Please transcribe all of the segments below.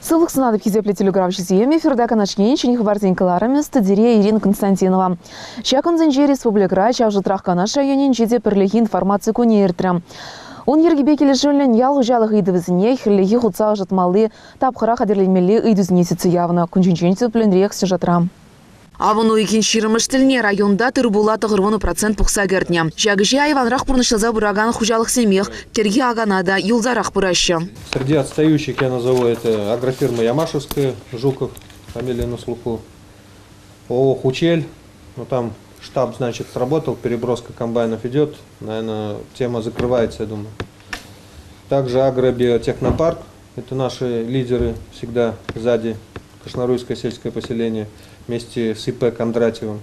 Сылық сынадып кезеплі телеграф-жезем эфирда канашкен ченіх барденкаларымыз студия Ирина Константинова. Шакынзенже республикра чавжытрах канаш районен жеде пірлігі информация көне ертрім. Он ергебе келешілін ял ұжалық үйдівізіне хірлігі құтсақ жытмалы тапқыра қадерлемелі үйдізіне сетсі явына күнченчен сөпілінрек сюжетрам. Авыну икен ширымыш тіліне районда тұрбулаты 40% пұқса кертіне. Жагыжи айванрақ бұрнышылза бұраган хужалық семех, терге аганада юлзарақ бұращы. Среди отстающих я назову это агрофирма Ямашевская, Жуков, фамилия на слуху. ООО «Хучель», ну там штаб, значит, сработал, переброска комбайнов идет, наверное, тема закрывается, я думаю. Также агробиотехнопарк, это наши лидеры всегда сзади, Кашнаруйское сельское поселение, вместе с ИП Кондратьевым.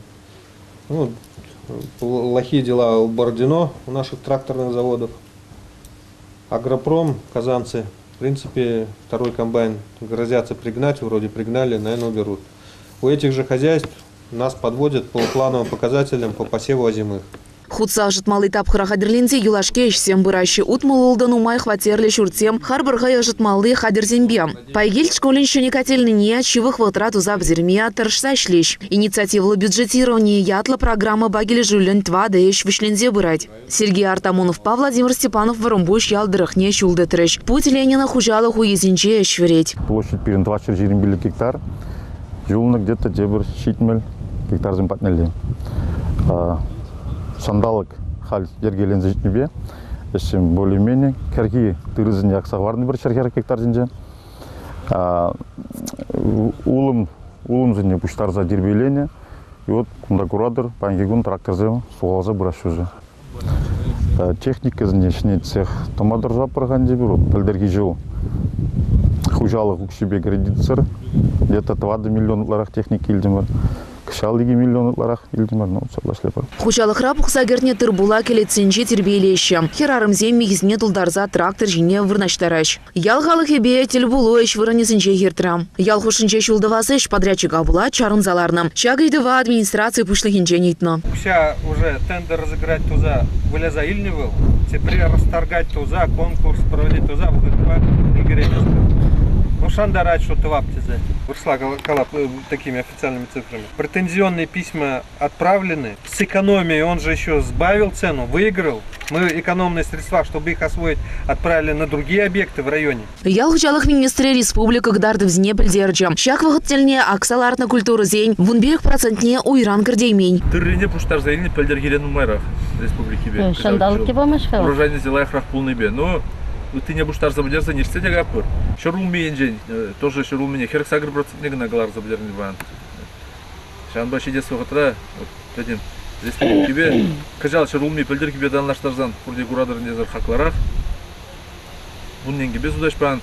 Ну, плохие дела у Бородино, у наших тракторных заводов. Агропром, казанцы, в принципе, второй комбайн грозятся пригнать, вроде пригнали, наверное, уберут. У этих же хозяйств нас подводят по плановым показателям по посеву озимых. Худсақ жытмалы тапқыра қадірленде юлашке ішсем бұрайшы ұтмылылдан умай хватерлі шүртсем харбырға жытмалы қадірзембе. Пайгел школен шөне котельныне чывых ватрат узап зерме тұршса шлеш. Инициативалы бюджетирование ятлы программа багелі жүлін 2D вышлензе бұрайд. Сергей Артамонов, Владимир Степанов варымбуш ялдырықне шулды тұрыш. Путь Ленина хужалы хуезінче әшверет. Площадь перен 20 гектар. Жылына где-то дебір шитмел гектар земпатнелі. Сандалык хал ергелен зетнебе, ешем более-менее керги тырызын яксағварын бір шерхер гектар зенже. Улым зене пуштарза дербелене, и вот кунда курадыр, пангигун тракторзе суғалза бұрашы уже. Техника зене шіне цех томадыр жапырған дебір, пілдерге жыл хужалық үкшебе кредитсыр, где-то 20 миллионларах техники елден бар. Кышалыги миллионларах илдимар, ну, согласлепар. Хучалық рапықса герне тұрбула келетсенже тербейлеші. Херарымзем мегізіне тұлдарза трактор жіне вырнаштараш. Ялғалық ебе тел бұлу еш вырнезінже хертрам. Ялхушынже шулдывасы еш подрядчика була чарынзаларны. Чагайдыва администрации пушлығынже нейтно. Вся уже тендер разыграть туза вылеза ильневыл, теперь расторгать туза, конкурс проводить туза, выгребать игренежно. Ну, шандарать что-то в аптезе. Выросла коллап такими официальными цифрами. Претензионные письма отправлены. С экономией он же еще сбавил цену, выиграл. Мы экономные средства, чтобы их освоить, отправили на другие объекты в районе. Ялхучалық министрі республика гдарды взне білдерджі. Шак вағыттеліне аксаларна культуры зейн, вунберег процентне уйран кірдеймень. Тыррине пуштар зейні пілдергелен умайрақ республики бе. Шандалки бомаш фел. Урожайны зелайх рах полный бе. Но ты не будешь забудер за нерсте гапыр. Шарулмен жен, тоже шарулмене херк сагр процентне галар забудерный бан. Шанба шидес вағытра, один республики бе, кажал шарулме пілдерге бе данлаштарзан, курде курадыр незар хакларах. Бұннен ге без удаш бан,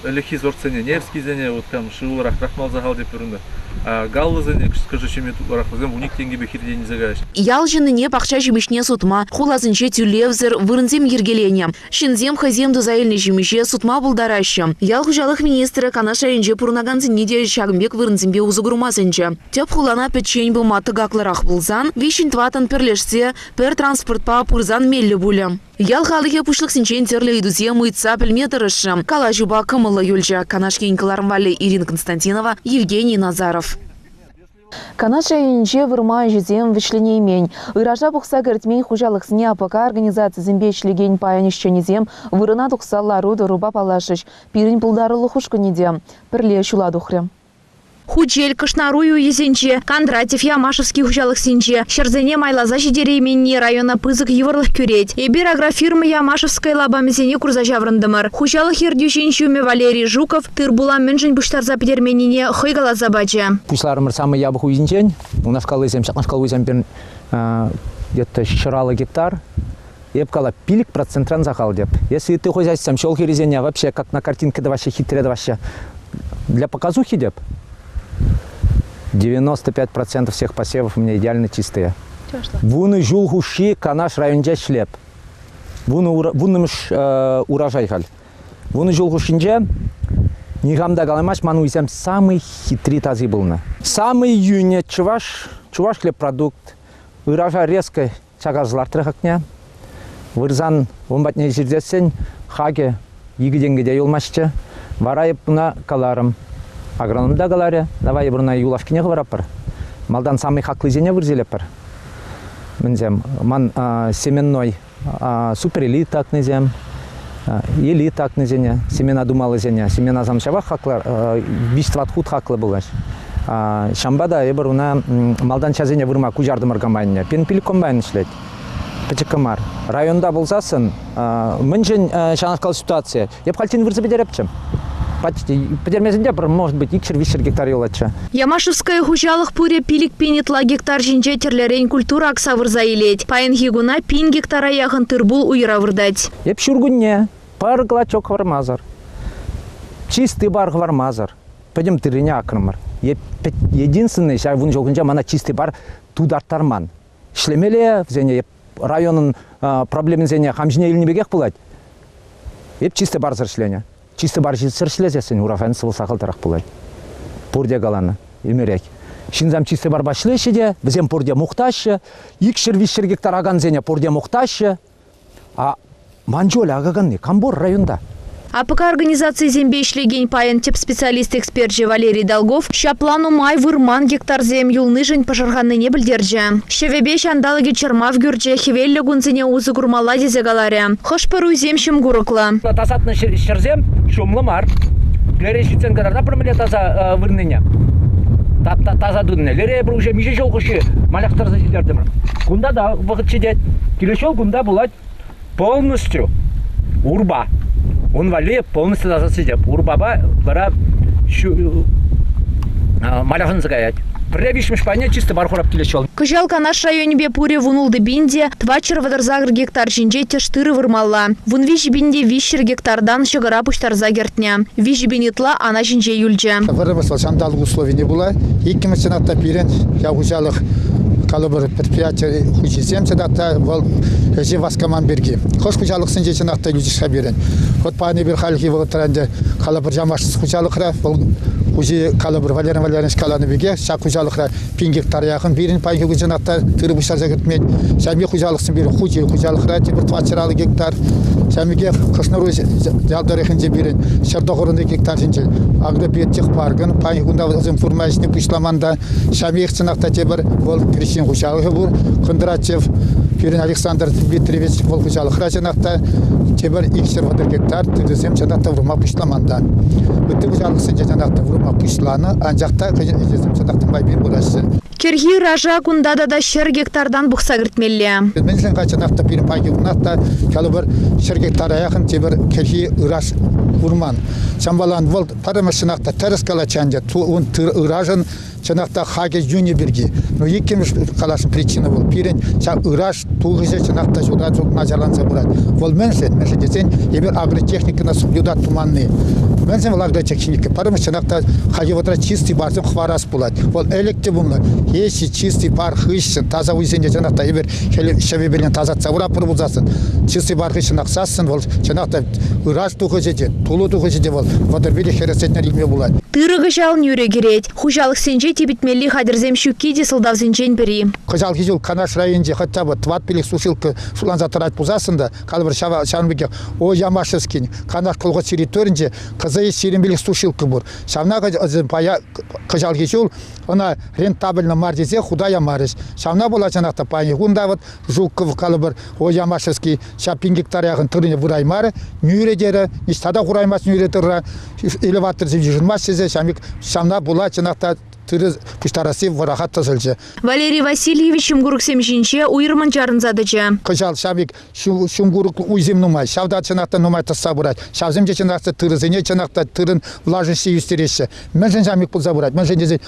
лехи зорцене, Невский зене, вот там шиуларах рахмал загал деп үрінді. А галлы зене, скажи, чем рах вазем, уник тенге бе хирде не загаешь. Ял жыныне пақша жемешне сутма, хулазынче тюлевзір, вырынзем ергелене. Шинзем хазем дозаэльне жемеше сутма бұлдарашы. Ял хужалық министрі канаш айынже пұрнаган зенеде шагымбек вырынзембе узыгырмазынче. Теп хулана печень бұл маты гакларах бұлзан, вишін тватын пірлешсе, пір транспортпа пұрзан мелі бұлі. Ял халыхе пушлық сенчен терлі идузе мұйтса пілметіріші. Кала жуба кымылы юльжа. Канашкен калармвали Ирина Константинова, Евгений Назаров. Канаша инже вырма жезем вышлене имень. Ыража бұқса гертмень хужалық сне АПК организация зембечлеген паянищенезем вырына тұқсалла руды руба палашыш. Пирин пулдарылы хушканеде. Пірле шуладухры. Хучель, Кашнарую езенче, Кондратьев, Ямашевский хужалық сенче, Шерзене майлаза жидеременне района пызык еврлых кюреть. Эбир агрофирма Ямашевская лабамезене курзажа врындымыр. Хужалық ердюшен шуме Валерий Жуков, тырбула менжен буштарза педерменіне хойгала забача. Пушларымыр самый ябых уйзенчен, у нас калызем, шақнашкал уйзем пен где-то шыралы гектар. Епкала пилик процентран захал деп. Если ты хозяйством шел херезене, вообще как на картинке да вообще хитре да вообще для показухи деп. 95% всех посевов у меня идеально чистые. Вуны жулгуши канаш районде шлеп. Вунымыш урожай халь. Вуны жулгушинже нигамда галамаш ману изем самый хитрый тазы был. Самый юне чуваш хлебпродукт. Урожай резко чагазлар трехакня. Вырзан вомбатне жирдесен хаге игиденге де юлмашче. Варайып бuna каларым. Агрономда каларе. Давай бұрына юлашкине қыварапыр. Малдан самый хаклы зене вырзелепір. Мінзем, ман семенной суперэлит так незем. Элит так незене. Семена думалы зене. Семена замшава хаклар. Бистват худ хаклы булаш. Шамбада бұрына малдан чазене вырма кужардымыр комбайне. Пенпилік комбайн ішлет. Печекамар. Районда болсасын, мінжен шанашқалы ситуация. Еп халтин вырзы бедерепчім. Подермезінде бір, может быть, икшір-вишір гектар елатшы. Ямашевская хужалық пуре пилік пенетла гектар жинже терлерен культура акса вырза елет. Пайын хигуна пин гектара яғын тырбул уйра вырдать. Еп шүргүнне, пар глачок вармазар. Чистый бар вармазар. Пойдем тырыне акырмар. Единственный, шай вун жолгынжа мана чистый бар тударттарман. Шлемеле, зене районын проблемін зене хамжіне елінебегек бұлайды. Еп чисты бар зіршлене. Чисты бар зіршлезесін урафән сывыл сақылтарақ бұлайды. Порде қаланы, емерек. Шинзам чисты бар башлеші де, бізем порде мұқташы, икшір-вишір гектар аған зене порде мұқташы. А манжолі ағағанны, камбор районда. АПК организации зембе ишлеген паян тип специалист-эксперт Валерий Долгов шаплану май вырман гектар зем юлны жын пожарғанны не білдерже. Шевебе шандалыге чермав гюрже хевеллі гунзыне узы гурмала дезе галаре. Хош пару земшім гурықла. Тасатны шерзем шумлы мар. Лерешіцен кадарда пірміле таза вырныне. Таза дүнне. Лере бір уже меже жол құшы маляқтар зазидердімір. Кунда да вғыт чедет. Келешол кунда булать полностью урба. Он вале полностью засидел. Урбаба бара малахын загаять. Превишмеш паня чисто бархурап келешол. Кыжалка наш районе пуре вунулды бинде 2 червадарзагр гектар жинже тештыры вырмалла. Вун виши бинде вишер гектардан шагара пуштарза гертня. Виши бинитла ана жинже юльже. Вырымысла шандалғы условия не было. Екі мәсенатта берен яғужалық калыбыр предприятие хучизем седата вол же васкаман берги. Хош хужалык сынже чынакта южишка берен. Вот пани бир халки вот тренде калыбыр жамашсыз хужалыкра вол хужи калыбыр Валерий Валерьевич каланы беге шак хужалыкра 1000 гектар якын бирин пайги хужанакта тырбыштар загыртмен. Сами хужалыксын бир хужи хужалыкра бир 20 гектар. Самиге кышныру жалдарыхынже бирин шардогорунда гектар жинже. Агробиотех паркын пайги гунда информацияны пушламанда сами чынакта жебир вол Крещен хужалығы бұр, Кондрачев Пирин Александр Дмитриевич бұл хужалық рачанақта тебір 2 гектар түдізем жанақта вұрма пұшламанда. Бұтты хужалықсын жанақта вұрма пұшланы, анжақта қыжым жанақта байбен болашы. Керхи ража кундада да 1 гектардан бұқса кіртмелі. Менсен қачанақта пирин пайги ұнақта кәлі бір 1 гектар аяқын тебір керхи ұраш вұрман. Шамбалан бұл парамашынақта тәріс кала чанде, туын ұражын чынақта хаге юни берги. Но екемеш қаласын причина бол. Пирен ұраш туғызе чынақта жолға жоқ назарланса болады. Ол менсен десен, ебір агротехниканы соблюдат туманны. Менсен ол агротехника. Парамаш чынақта хаге ватра чистый барсын хварас болады. Ол электе бұмлар. Если чистый бар хыщын, таза уйзенде чынақта ебір шевебелен тазатса ұрапыр бұлзасын. Чистый бар хыщын ақсасын, ол чынақта ұраш туғызе тулу туғызе бол. Вадырбелі хересетнер илме болады. Тырығы жал нүре керет. Хужалық сенже тебітмелі қадырзем шүккеде сылдав зенжен бірі. Қыжал кезел канаш районде хотя бы 20 пелек сушилка сулан затырать пузасында, қалбір шанбеге о Ямашевский канаш қолға территоринде қызы серембелек сушилка бұр. Шамна қыжал кезел, она рентабельно мардезе худая марыш. Шамна бола жанақта пайны. Гунда вот Жуков қалбір о Ямашевский шапин гектар яғын тұрыне вұраймары, нүредері, нестада құраймас нүредері, элеватор жүрмас сезе, шамна бола жанақта тыры пуштараси варахат тасылчы. Валерий Васильевич шумгурук семжинче уйрман жарын задычы. Кыжал шамик шумгурук уйзем нумай, шавда чынақта нумай тасса бұрат. Шавземже чынақта тырызыне чынақта тырын влажын сүйістереші. Мәжін шамик бұл забырат. Мәжін дезе,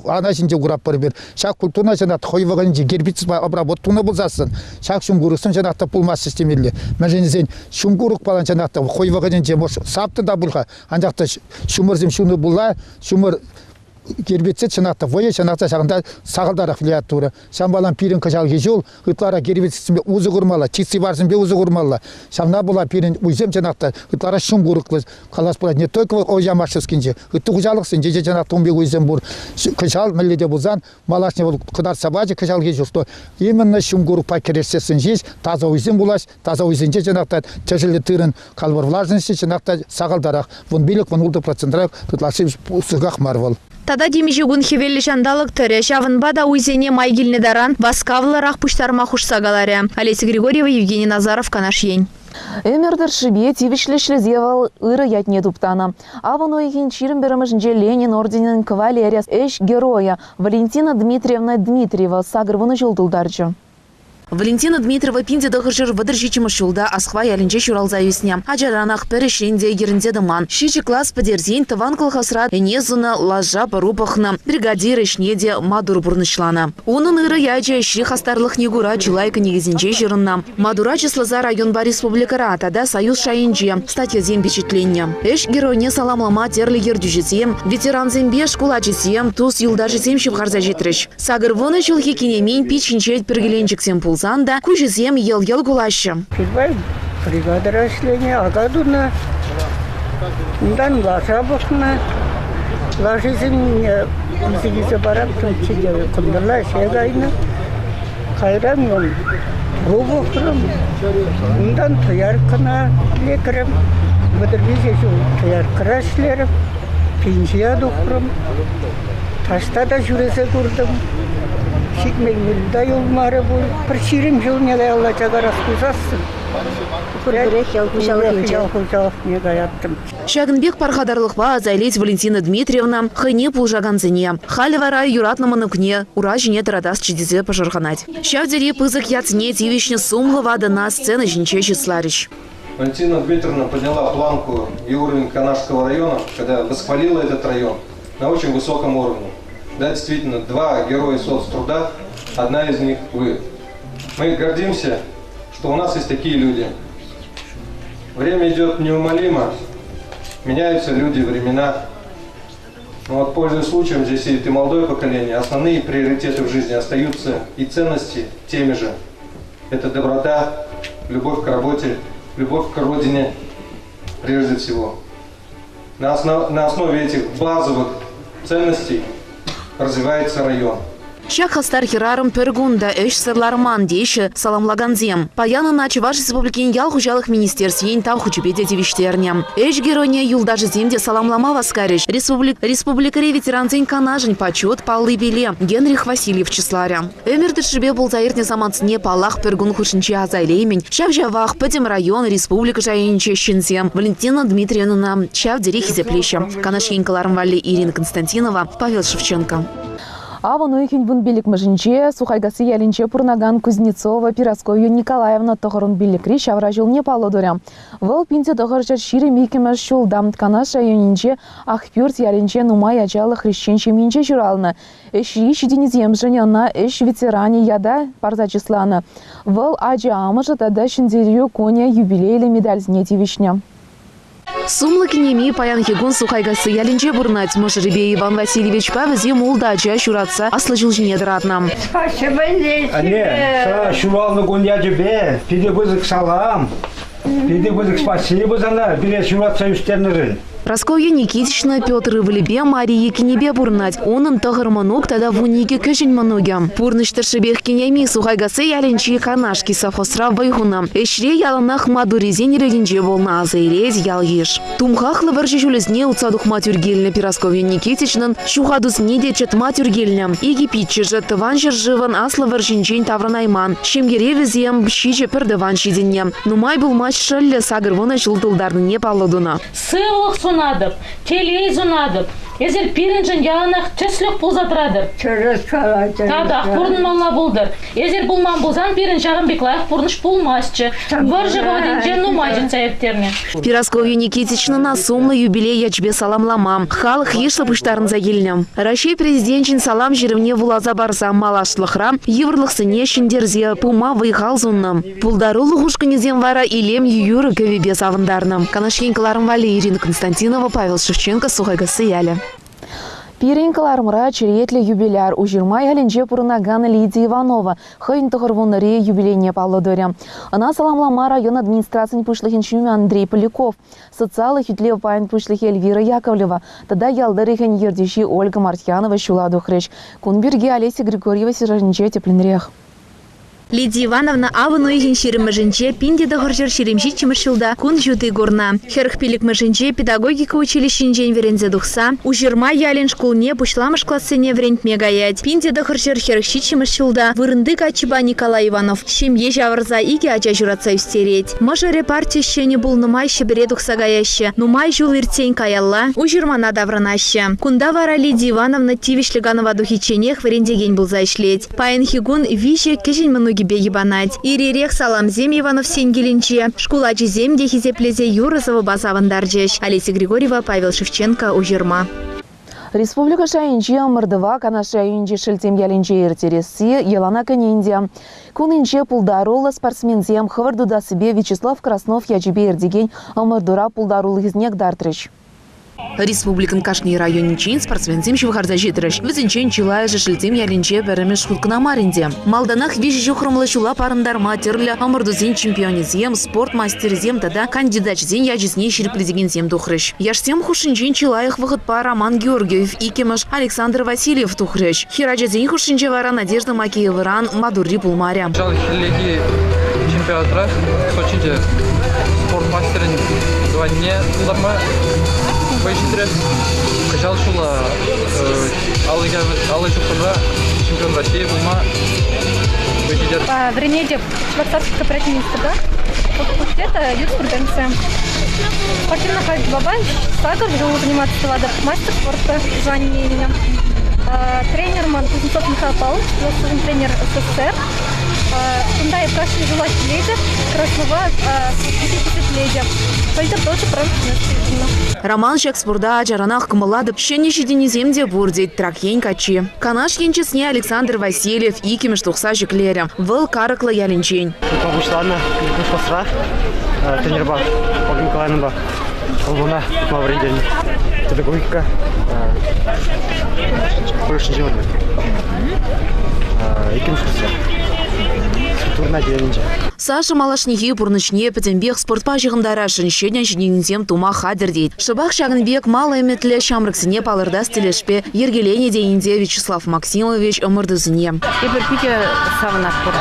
ана жинде ғурап бір бір. Шақ культурна чынақта қойвағын же гербиціз обработуны бұлзасын. Шақ шумгуруксын чынақта пулмас системелі. Мәжін дезе, шумгурук балан чынақта қойвағын же сапты да бұлға. Анжақта шумырзем шуны бұлла, шумыр гербетсе чынакта, вое чынакта шагында сагылдарак влиять тура. Шам балам пирин кыжал гежол, ытлара гербетсиме узы курмала, чиси барсын бе узы курмала. Шамна була пирин уйзем чынакта, ытлара шум курыклы, калас була не только ой Ямашевскинже, ытты кужалыксын же чынакта умбе уйзем бур. Кыжал милледе бузан, малашне бул кыдар сабажы кыжал гежол, что именно шум курук пакересесин жез, таза уйзем булаш, таза уйзенже чынакта чыжылы тырын калбар влажности чынакта сагылдарак. Вон билик вон улды процентрак, ытлашып сыгак марвал. Тада демежегун хевелли жандалык тірі, шавынбада уйзене майгилне даран, васкавларах пуштарма хушсагаларе. Олеся Григорьева, Евгений Назаров, Канашьень. Эмердер шибе тивишлешлезевал ыры ятне туптана. Аван ойгин чирим беремежинже Ленин орденин кавалерия эш героя Валентина Дмитриевна Дмитриева сагырвыны жылдылдарчы. Валентина Дмитриева пинде дăхăршыр вăдăрщичимă çулда асхва ялинче çуралса юсне. Ачаранах перешленде йерінде дыман. Шичи класс подерзень тыван колхозра энезына лажа парупахна. Бригадир ешнеде мадур бурнышлана. Унын ыры яйче шри хастарлых негура чулайка негизинче жырынна. Мадура числоза районба республикара тада союз шайынче. Статьязем впечатление. Эш геройне саламлама терлі ердюжезем. Ветеран зембе шкулачезем туз юлдажезем шывхарза житрыш. Сагырвыны чулхи кинемень пичинчет пергеленчиксем пул. Занда кужезем ел-ел гулаще. Фидбай бригада расчления агадуна, дан лажа бухна, лажизем изиgize барам тучиде кундала шегайна, хайрам yon бухрам, дан туяркана лекарам, бадырбизе туяркрашлерам, пенсия духрам, ташта да жүресе курдым. Şikmekmilde yolları bu. Perçirim yol ne de Allah çagarak kuzasın. Шагынбек пархадарлықпа азайлет Валентина Дмитриевна хыне пулжаганзыне. Халевара юратнаманы кне ура жіне тарадас чедезе пожарханать. Шавдере пызык яцне тивишне сумлы вады на сцены жінче числарищ. Валентина Дмитриевна подняла планку и уровень Канашского района, когда восхвалила этот район на очень высоком уровне. Да, действительно, два героя соцтруда, одна из них вы. Мы гордимся, что у нас есть такие люди. Время идет неумолимо, меняются люди, времена. Но вот, пользуясь случаем, здесь сидит и молодое поколение, основные приоритеты в жизни остаются и ценности теми же. Это доброта, любовь к работе, любовь к родине прежде всего. На основе этих базовых ценностей развивается район. Шах хастар хирарым пергунда эш сырларман дейші саламлаганзем. Паянына Чуваш Республикин ял хужалых министерствен тау хучупеде девиштерне. Эш героне юлдажы земде саламлама васкариш. Республикаре ветеранзен канажын почет паллы беле. Генрих Васильев числаря. Эмерді шибе бұл заиртне заманцне палах пергун хушинче азайлеймен. Шав жавах пөтем район республика жайынче щензем. Валентина Дмитриевна шав дерехи зеплеща. Канашенькаларым валли Ирина Константинова, Павел Шевченко. Аван ойхин бун билик мыжинче, Сухайгасы ялинче Пурнаган Кузнецова, Пирасковью Николаевна тохорун биликри шавражил не палодоря. Выл пинте тохорча шире микемеш шулдам тканаш районинче ахпюрт ялинче нумай ачалы хрещенче минче журалны. Эш ищи денизем женяна, эш ветеране яда парза числана. Выл аджи амыжа тада шиндерью коня юбилейли медаль знети вишня. Сумлы кинеми паян хигун Сухайгасы ялинче бурнать Мошеребе Иван Васильевич Павзи мулдача шуратса аслы жылжине дыратнам. Спасибо, Анне, шуралны гоньяджи бе, пиде бызык салам, пиде бызык спасибо за на, билет шуратса юстерныры. Прасковья Никитична, Петр Ивлебе, Мария Кинебе бурнать. Онын тағырманук тада вунике көшін манугам. Пурныштыр шыбех кинеми Сухайгасы ялинчи канашки сахосра вайхуна. Эшре яланах мадуризен регенже болна азайрез ял еш. Тумхахлы варжи жүлізне уцадух тюргельне Прасковья Никитичнан, шухадус неде чатма тюргельне. Иги питче же тыван жыржыван аслы варжинчен тавранайман. Шемгере візем бщиче пердыван шиденне. Нумай был матч шалле сагырвына жылдылдарын не палладуна. Надо, телевизор надо. Езер пиренжен яланах төслік пулзадырадыр. Тада, пурын мална булдыр. Езер булман булзан пирен жағын беклайық пурныш пулмасчы. Варжы водин жену мажын сәйіптерне. Пирасковью Никитична на сумлы юбилей ячбе саламлама. Халық ешлы пуштарын загелнем. Рашей президентчин салам жеревне вулаза барса малашлықра, еврлық сыне шиндерзе пума выйхал зунным. Пулдару луғушканезем вара илем ююры көвебе савындарным. Канашенькаларым вали Ирина Константинова, Павел Шевченко, Сухайгасы ялі. Пиренкалармра черетлі юбиляр ужирмай аленже пурынаган Лидия Иванова хойн тұғырвоныры юбилейне паллодыря. Она саламлама район администрациян пушлыхенчуми Андрей Поляков, социалы хютлев пайн пушлыхи Эльвира Яковлева, тогда ялдырыхен ердиши Ольга Мартьянова шуладу хрещ. Кунберге Олеся Григорьева сержанче тепленрех. Лидия Ивановна авыну ихин шириммажинче пинде дохоржер ширимши чимышилда кун жуты горна. Херхпилик мажинче педагогика училищенчен верензе духса. Ужирма ялин школне пушламыш классене врентме гаять. Пинде дохоржер херхши чимышилда вырындык ачыба Николай Иванов. Шемье жавырза иге ача журатса устереть. Мажаре партия щене был нумай шебере духса гаяще. Нумай жул иртень каялла. Ужирмана давранаще. Кунда вара Лидия Ивановна тивишлиганова духиченех врендеген был зайшлеть. Паян хигун вище кежень мануги бегибанать. Ирирех саламзем Иванов сенгелинче. Шкулачи земде хизеплезе Юрозова базавандарджеш. Олеся Григорьева, Павел Шевченко, Ужирма. Республика Шайынче Мордова кана Шайынче шельтем ялинче иртереси елана каниндия. Кунинче пулдарула спортсмензем хавардуда себе Вячеслав Краснов яджибе ирдеген Мордура пулдарул изнек дартрыч. Республикан Кашни районинчен спортсмензем шевхарда жетіріш. Візінчен чилай жешілтем ялинче бәрімеш шуткана маринде. Малданах вижі жухрымлы шула парындарма терлі амырдузен чемпионизем, спорт мастерзем тада кандидатчизен яжизне шерплезегензем тухрыш. Яшсем хушинчен чилайық вғытпа Роман Георгиев икемыш Александр Васильев тухрыш. Хираджазен хушинче вара Надежда Макеевыран Мадурри Пулмаря. Чемпионатра Сочиде спорт мастерин звание уларма Вайшидрес качал шула алый жукунра чемпион России булма Вайшидер. В Ренеде Швейцарский корпоративный институт факультета юриспруденция. Спортивная ходьба, сагр, живу заниматься мастер спорта, звание имя. Тренер Кузнецов Михаил Павлович, тренер СССР. Тундай прошли желать леди, Краснова, 50 леди. Пойдем тоже правильно. Роман Шекспурда Джаранах Камаладов щеннищи дениземде бурдит тракень качи. Канаш енчесне Александр Васильев и кемештухса жеклеря. Выл каракла ялинчень. Павушлана, Косра, тренерба, Ольга Николаевна, Олбуна, Мавридень, педагогика, больше делали. И кемештухса. Саша Малашнихи пурнычне петембех спортпа жығындара шыншеден жинензем тума хадыр дейд. Шыбақ шағынбек малы әметлі шамрыксыне палырда стелешпе ергелене дейінде Вячеслав Максимович ымырдызыне. Ебір пиде савынақ бұр.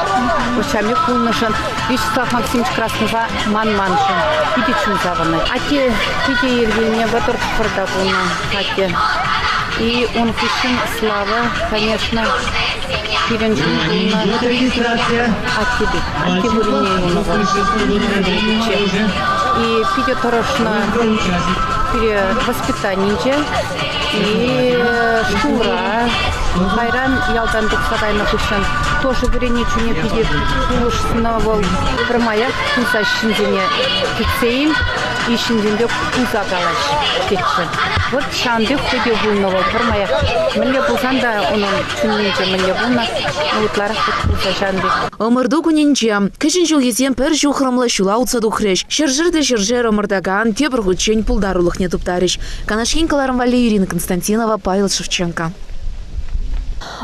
Ошамек пулнышын Вячеслав Максимович Краснова ман-маншын. Пиде чун завыны. Аке пиде ергелене ватыр пұрда бұлна. Аке. И он фишин слава, конечно, от и пидет хорошно воспитание и штура. Хайран ялдан дуксадайна кушан тоже гриничу не пидет улышсынавол промая куза шиндине кицеин и шиндинде куза галаш кетчи. Вот шанды ходил булновол промая. Мне булсанда onun чуннинче мне булна утларах куза шанды. Омырду күненче кешін жылгезен пір жухрымлы шула утсаду хреш. Шержирді шержер омырдаган тепір хүтчен пулдарулық не туптарыш. Канашкин Калармвали Ирина Константинова, Павел Шевченко.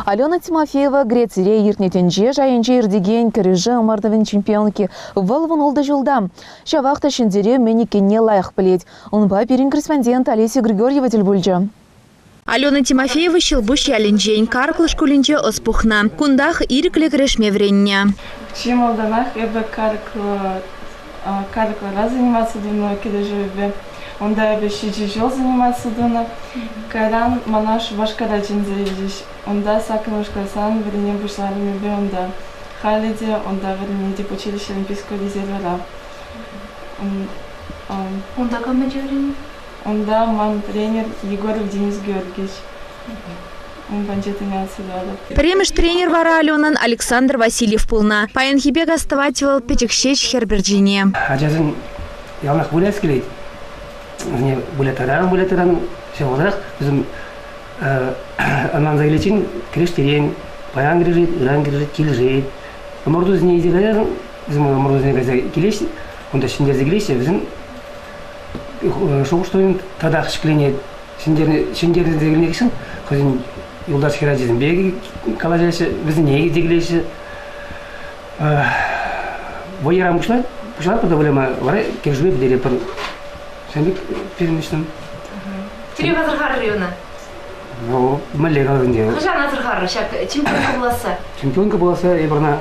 Алена Тимофеева Грецире иртнетенже жайынче ирдеген кіріжі ымырдывен чемпионки вылвын олды жылда. Шавақта шындере менекенне лайық білет. Онба перин корреспондент Олеся Григорьева тілбульджі. Алена Тимофеева шылбуш ялинчен карклы школинче оспухна. Кундах ирикле крешме вренне. Чем олданах эбе карклы раз заниматься дуно, когда же онда эбе шиджи жол заниматься дуно. Кайран манаш башкара джинзеридиш. Онда сакымыш классан врене бушларыме бе онда. Халиде онда врене деп училище олимпийского резервера. Онда каме жеврене? Онда ман тренер Егоров Денис Георгиевич. Он банчетыне отсюда. Премеш тренер вара Аленан Александр Васильев пулна. Паянхибег оставатывал печекшеч Херберджине. Аджазын ялнах булет скелет. Мне булетаран все вот bizim andan zayliçin kreşterin payan grecet, iran grecet, kiljet. Amorduz ne izleyen bizim amorduz ne gaza kileş, onda şimdi zagleş bizim şu что им тогда шкление Шиндерді дегіліне кешін, көзін Юлдаш Хирадизм бегі калажайшы, біздің егі дегілейші. Бойырам бұшылар бұда білема варай кержбе білдері пыр. Шәндік перемештім. Тирек Азырхар районы? Мәллер қалғынде. Қыжан Азырхар, чемпионка боласы? Чемпионка боласы, ебірна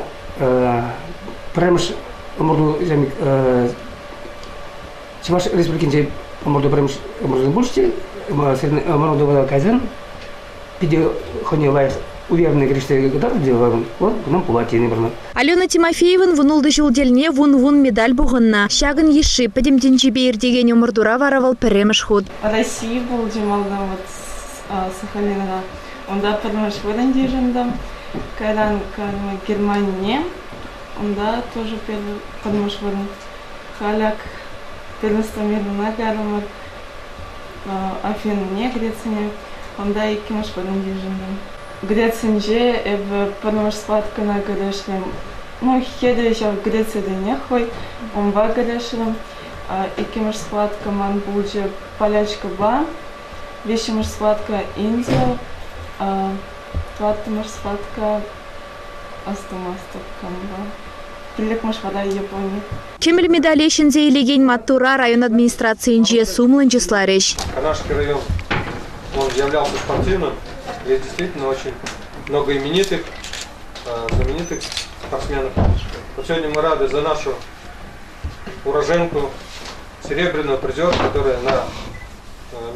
пірамыш ұмырду жәмік Чеваш республикинче ұмырду пірамыш ұмырдың бұлште, ұмырду бада кайзан, пиде хоне лайық уверенный грештегі гыдар делағын, вот бұнан пулатені бірна. Алена Тимофеевын вұнылды жылделіне вұн-вұн медаль бұғынна. Шағын еші падемтенче бейірдеген ұмырдура варавал піреміш худ. Россия был демалда вот Сахалинга. Онда пірміш вырынде жындам. Кайдан Германия. Онда тоже пірміш вырын. Халяк первенство мира на гармар. Афине, Греция. Онда и кимаш вырынде жындам. Грецинже пірміш схваткана грешлем. Ну, хеде еще в Греции да не хой. Он ва грешлем. И кимаш схватка ман будет полячка ба. Вещимаш схватка Индия. Тваттымаш схватка Астамастокканба. Пиликмаш вода Япония. Чемел медалешінзе илеген Маттура район администрациинче сумлынче слареш. Канашский район, он являлся спортивным. Здесь действительно очень много знаменитых спортсменов. Вот сегодня мы рады за нашу уроженку, серебряного призера, которая на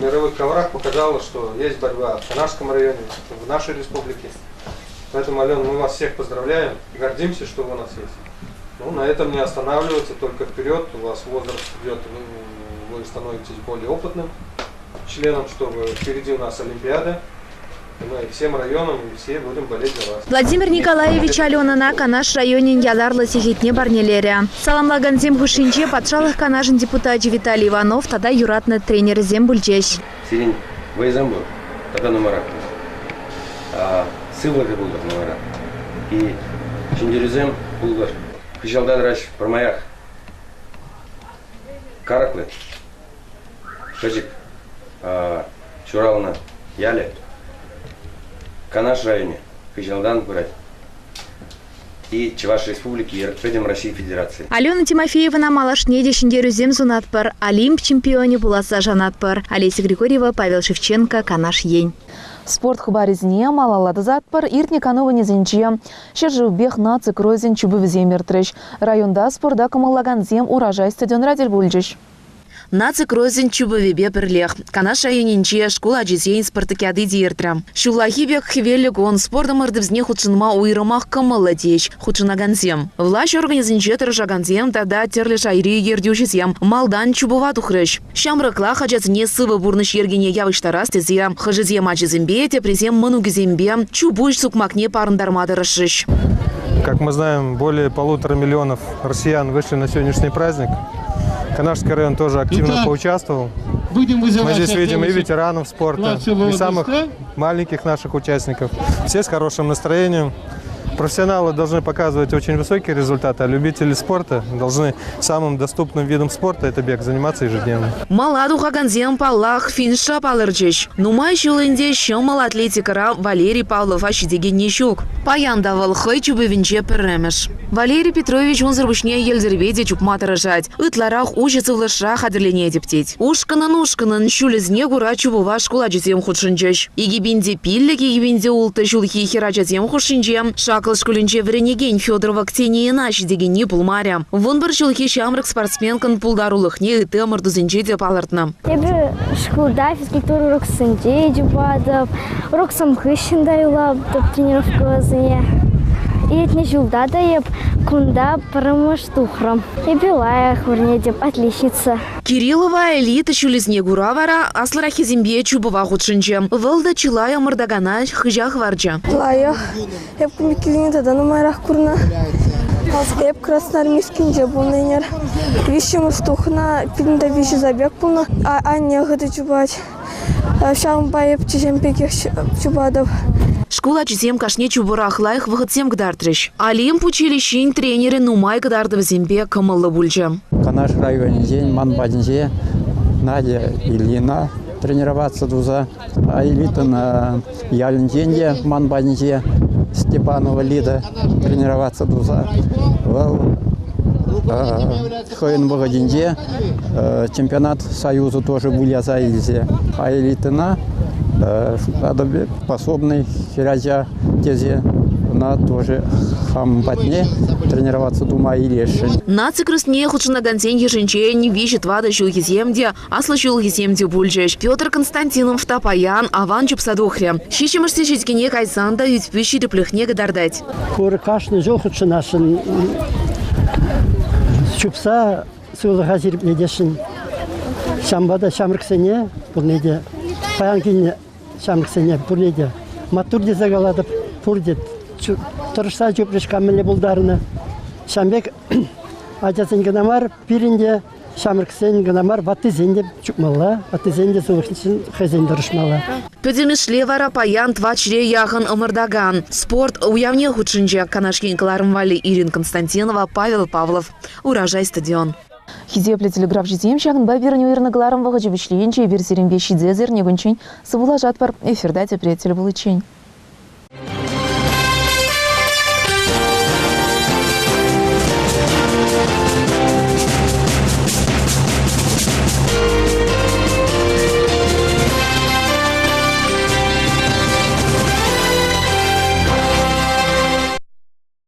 мировых коврах показала, что есть борьба в Канашском районе, в нашей республике. Поэтому, Алена, мы вас всех поздравляем, гордимся, что вы у нас есть. Ну, на этом не останавливаться, только вперед. У вас возраст идет, вы становитесь более опытным членом, чтобы впереди у нас Олимпиада. Мы всем районам и все будем болеть за вас. Владимир Николаевич Аленана Канаш районен яларлы сехетне барнелері. Саламлаган зем хушинче патшалық Канашын депутаты Виталий Иванов тада юратны тренер зем бүлчеш. Сирень вайзам был, тогда номера. Сывлады был номера. И шиндерюзем был Хыжалдан раш промаях. Караклы. Хыжик. Чурална яле. Канаш районе, Хыжалдан брать. И Чуваш республики, и Предем России Федерации. Алена Тимофеева на малашне дешіндерюзем зунатпар, Олимп чемпионе буласа жанатпар. Олеся Григорьева, Павел Шевченко, Канаш ень. Спорт хабаризне малалады затпар, иртне канова незенче. Шержу бех на цикрозен чубы вземертрыш. Районда спорда камалаган зем урожай стадион радель бульджиш. Нацик розин чубовебе перлех. Канаш районинче школа джизейн спартакиады диертра. Шулахибек хвелик он спортом ардывзне худшинма уйрымах камаладеч. Худшинаганзем. Власть организинче тыржаганзем тада терлеш айри ердюшизем. Малдан чубова тухрыш. Шамрыкла хаджазне сывы бурныш ергене явыштарас тезе. Хажизем ачизембе тепрезем манугизембе. Чубуш сукмакне парындармады расшиш. Как мы знаем, более 1,5 миллиона россиян вышли на сегодняшний праздник. Канашский район тоже активно поучаствовал. Мы здесь видим и ветеранов спорта, и самых маленьких наших участников. Все с хорошим настроением. Профессионалы должны показывать очень высокие результаты, а любители спорта должны самым доступным видом спорта, это бег, заниматься ежедневно. Маладу хаганзем палах финша палырчиш. Нумай шулынде шымал атлетикара Валерий Павлов ашидеген нешук. Паяндавал хай чубывинче пірремеш. Валерий Петрович он зарбышне елдербеде чукма тырыжать. Ытларах учится влыша хадырлене дептеть. Ушканан шулезне гура чубува школа жезем худшынчеш. Игибинде пиллек, игибинде улты шулхи хера жезем худшынчем. Шакл школинче вренеген Федорова Ксения наш дегенни пулмаря. Вон бір шулхи шамрак спортсменкан пулдарулыхне ыты мырдузенче деп алыртна. Ебі школда физкультура урок сынде жубадып, урок самхышында юлабдып тренировка зіне. И этне жылда да еб кунда пырымыш тухрам. И белая хурне деп отличница. Кириллова элита шулезне гуравара асларахи зембе чубова худшынче. Вылда чилая мырдагана хыжах варджа. Лаях, еб кумикилине тада номайрах курна. Еб красноармейский же был нейнер. Вещим штухна, пинда вещи забег полна, а не гады чубать. Шам поеб чемпеких чубадов. Школа чизем кашне чубурах лайх выходцем гдартрыш. Олимп училищень тренеры нумай гдардов зембе камылы бульджа. Канаш районе день манбадинже Надя Ильина тренироваться дуза. А элита на Ялинде, Манбанде, Степанова Лида тренироваться дуза. Хойн Богодинде чемпионат Союза тоже были за Ильзе. А элитына способный хиразя тезе на тоже хамбатне тренироваться дума и лешень. Наци крестне худшина гансен еженче не вещит вада шулхиземде, а слышулхиземде бульжеш. Петр Константинов Тапаян, Аван Чупсадухре. Щищемыште житкине кайсанда ютьпющий реплехне гадардать. Куркашный жол худшинашин чупса сулыга зирбледешин. Шамбада шамрыксене пурнеде. Паянкине шамрыксене пурнеде. Матурде загаладып пурдет. Тұрышса жөпреш камеле бұлдарына. Шамбек ажасын гынамар, пирінде шамырксен гынамар, ватызенде чукмалла, ватызенде суғышын хазен дұрышмалла. Пөдемішле вара паян твачре яғын ымырдаган. Спорт уявне худшынже канашкен Клармвали Ирин Константинова, Павел Павлов. Урожай стадион. Хизепле телеграф житем шагын бабирни уйрны Клармвага жебешленче версерин вещи дзезер негунчень. Сабула жатпар эфирда тепретель булычень.